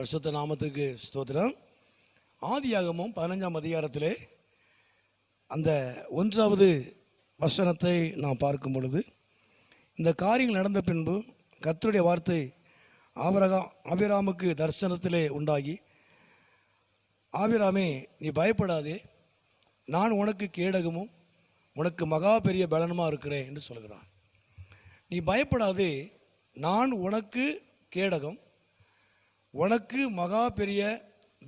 பரிசுத்த நாமத்துக்கு ஸ்தோத்திரம். ஆதியாகமம் 15ஆம் அதிகாரத்திலே அந்த 1வது வசனத்தை நாம் பார்க்கும் பொழுது, இந்த காரியங்கள் நடந்த பின்பு கர்த்தருடைய வார்த்தை ஆபிராமுக்கு தரிசனத்திலே உண்டாகி, ஆபிராமே, நீ பயப்படாதே, நான் உனக்கு கேடகமும் உனக்கு மகா பெரிய பலனுமாக இருக்கிறேன் என்று சொல்கிறான். நீ பயப்படாதே, நான் உனக்கு கேடகம் உனக்கு மகா பெரிய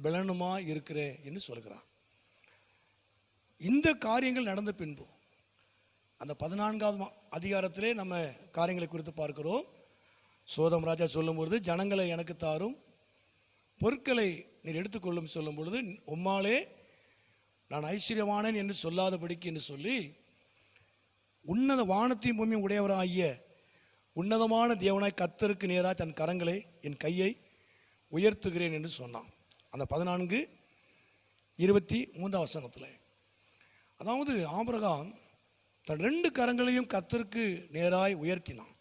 பலனுமா இருக்கிறேன் என்று சொல்கிறான். இந்த காரியங்கள் நடந்த பின்பு அந்த 14ஆம் அதிகாரத்திலே நம்ம காரியங்களை குறித்து பார்க்கிறோம். சோதம் ராஜா சொல்லும் பொழுது, ஜனங்களை எனக்கு தாரும், பொருட்களை நீர் எடுத்துக்கொள்ளும் சொல்லும் பொழுது, உம்மாலே நான் ஐஸ்வர்யமானேன் என்று சொல்லாதபடிக்கு என்று சொல்லி, உன்னத வானத்தையும் பூமியும் உடையவராகிய உன்னதமான தேவனாய் கர்த்தருக்கு நேராக தன் கரங்களை என் கையை உயர்த்துகிறேன் என்று சொன்னான். அந்த 14:23 வசனத்தில், அதாவது ஆபிரகாம் தன் 2 கரங்களையும் கர்த்தருக்கு நேராய் உயர்த்தினான்.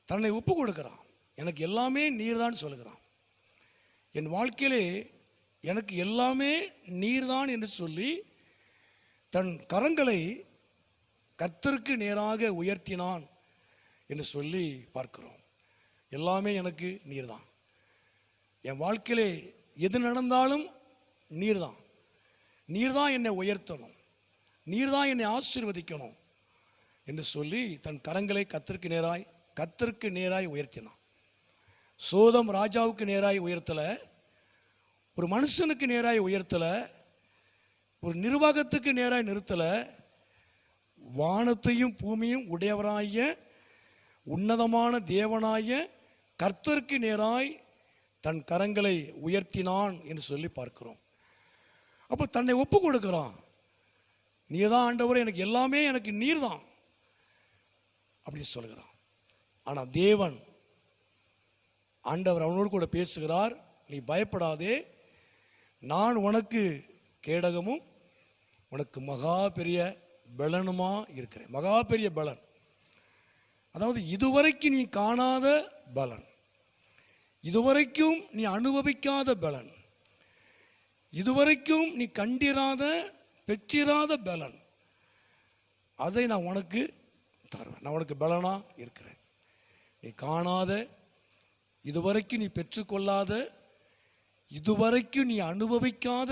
தன்னை ஒப்பு கொடுக்கிறான். எனக்கு எல்லாமே நீர்தான் சொல்லுகிறான். என் வாழ்க்கையிலே எனக்கு எல்லாமே நீர்தான் என்று சொல்லி தன் கரங்களை கர்த்தருக்கு நேராக உயர்த்தினான் என்று சொல்லி பார்க்கிறோம். எல்லாமே எனக்கு நீர்தான். என் வாழ்க்கையிலே எது நடந்தாலும் நீர்தான். நீர்தான் என்னை உயர்த்தணும், நீர்தான் என்னை ஆசீர்வதிக்கணும் என்று சொல்லி தன் கரங்களை கர்த்தருக்கு நேராய் உயர்த்தினான். சோதம் ராஜாவுக்கு நேராய் உயர்த்தலை, ஒரு மனுஷனுக்கு நேராய் உயர்த்தலை, ஒரு நிர்வாகத்துக்கு நேராய் நிறுத்தலை, வானத்தையும் பூமியும் உடையவராய உன்னதமான தேவனாய கர்த்தருக்கு நேராய் தன் கரங்களை உயர்த்தினான் என்று சொல்லி பார்க்கிறோம். அப்போ தன்னை ஒப்பு கொடுக்கிறான். நீதான் ஆண்டவரே, எனக்கு எல்லாமே எனக்கு நீர் தான் அப்படி சொல்கிறான். ஆனால் தேவன் ஆண்டவர் அவனோடு கூட பேசுகிறார். நீ பயப்படாதே, நான் உனக்கு கேடகமும் உனக்கு மகா பெரிய பலனுமா இருக்கிறேன். மகா பெரிய பலன், அதாவது இதுவரைக்கும் நீ காணாத பலன், இதுவரைக்கும் நீ அனுபவிக்காத பலன், இதுவரைக்கும் நீ கண்டிராத பெற்றிராத பலன், அதை நான் உனக்கு தருவேன். நான் உனக்கு பலனா இருக்கிறேன். நீ காணாத, இதுவரைக்கும் நீ பெற்றுக்கொள்ளாத, இதுவரைக்கும் நீ அனுபவிக்காத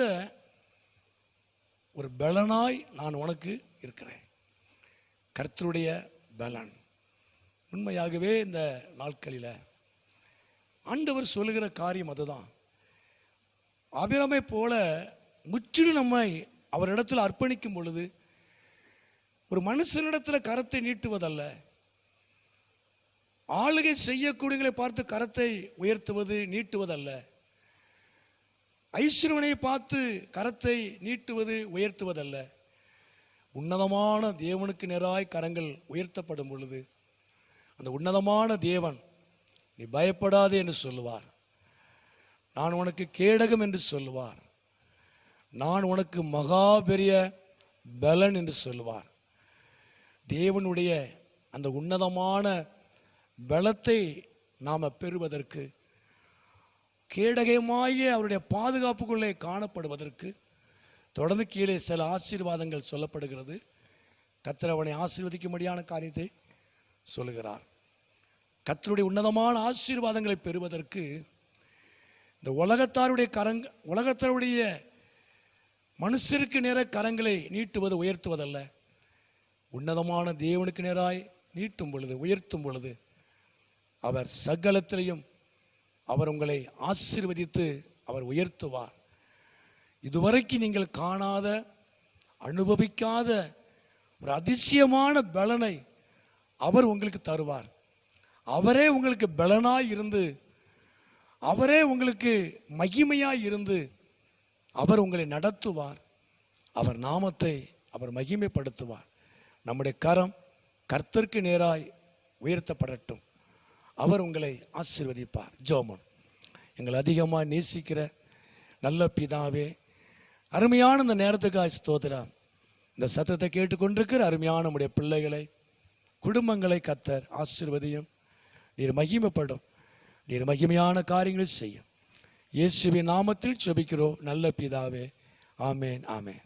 ஒரு பலனாய் நான் உனக்கு இருக்கிறேன். கர்த்தருடைய பலன். உண்மையாகவே இந்த நாட்களில் ஆண்டவர் சொல்லுகிற காரியம் அதுதான். ஆபிரகாமை போல முற்றிலும் நம்மை அவரிடத்தில் அர்ப்பணிக்கும் பொழுது, ஒரு மனுஷனிடத்தில் கரத்தை நீட்டுவதல்ல, ஆளுகை செய்யக்கூடியவர்களை பார்த்து கரத்தை உயர்த்துவது நீட்டுவதல்ல, ஐஸ்வர்யனை பார்த்து கரத்தை நீட்டுவது உயர்த்துவதல்ல, உன்னதமான தேவனுக்கு நேராய் கரங்கள் உயர்த்தப்படும் பொழுது அந்த உன்னதமான தேவன் நீ பயப்படாதே என்று சொல்லுவார். நான் உனக்கு கேடகம் என்று சொல்லுவார். நான் உனக்கு மகா பெரிய பலன் என்று சொல்லுவார். தேவனுடைய அந்த உன்னதமான பலத்தை நாம் பெறுவதற்கு, கேடகமாகிய அவருடைய பாதுகாப்புக்குள்ளே காணப்படுவதற்கு தொடர்ந்து கீழே சில ஆசீர்வாதங்கள் சொல்லப்படுகிறது. கர்த்தர் அவனை ஆசீர்வதிக்கும்படியான காரியத்தை சொல்லுகிறார். கர்த்தருடைய உன்னதமான ஆசீர்வாதங்களை பெறுவதற்கு இந்த உலகத்தாருடைய மனுஷருக்கு நேர கரங்களை நீட்டுவது உயர்த்துவதல்ல, உன்னதமான தேவனுக்கு நேராய் நீட்டும் பொழுது, உயர்த்தும் பொழுது அவர் சகலத்திலையும் அவர் உங்களை ஆசீர்வதித்து அவர் உயர்த்துவார். இதுவரைக்கும் நீங்கள் காணாத, அனுபவிக்காத ஒரு அதிசயமான பலனை அவர் உங்களுக்கு தருவார். அவரே உங்களுக்கு பலனாய் இருந்து, அவரே உங்களுக்கு மகிமையாய் இருந்து அவர் உங்களை நடத்துவார். அவர் நாமத்தை அவர் மகிமைப்படுத்துவார். நம்முடைய கரம் கர்த்தருக்கு நேராய் உயர்த்தப்படட்டும். அவர் உங்களை ஆசீர்வதிப்பார். ஜெபம். எங்களை அதிகமாக நேசிக்கிற நல்ல பிதாவே, அருமையான இந்த நேரத்துக்காக ஸ்தோத்திரம். இந்த சத்தத்தை கேட்டுக்கொண்டிருக்கிற அருமையான நம்முடைய பிள்ளைகளை, குடும்பங்களை கர்த்தர் ஆசீர்வதியும். நீர் மகிமைப்படும். நீர் மகிமையான காரியங்களை செய்யும். இயேசுவின் நாமத்தில் ஜெபிக்கிறோம் நல்ல பிதாவே. ஆமேன், ஆமேன்.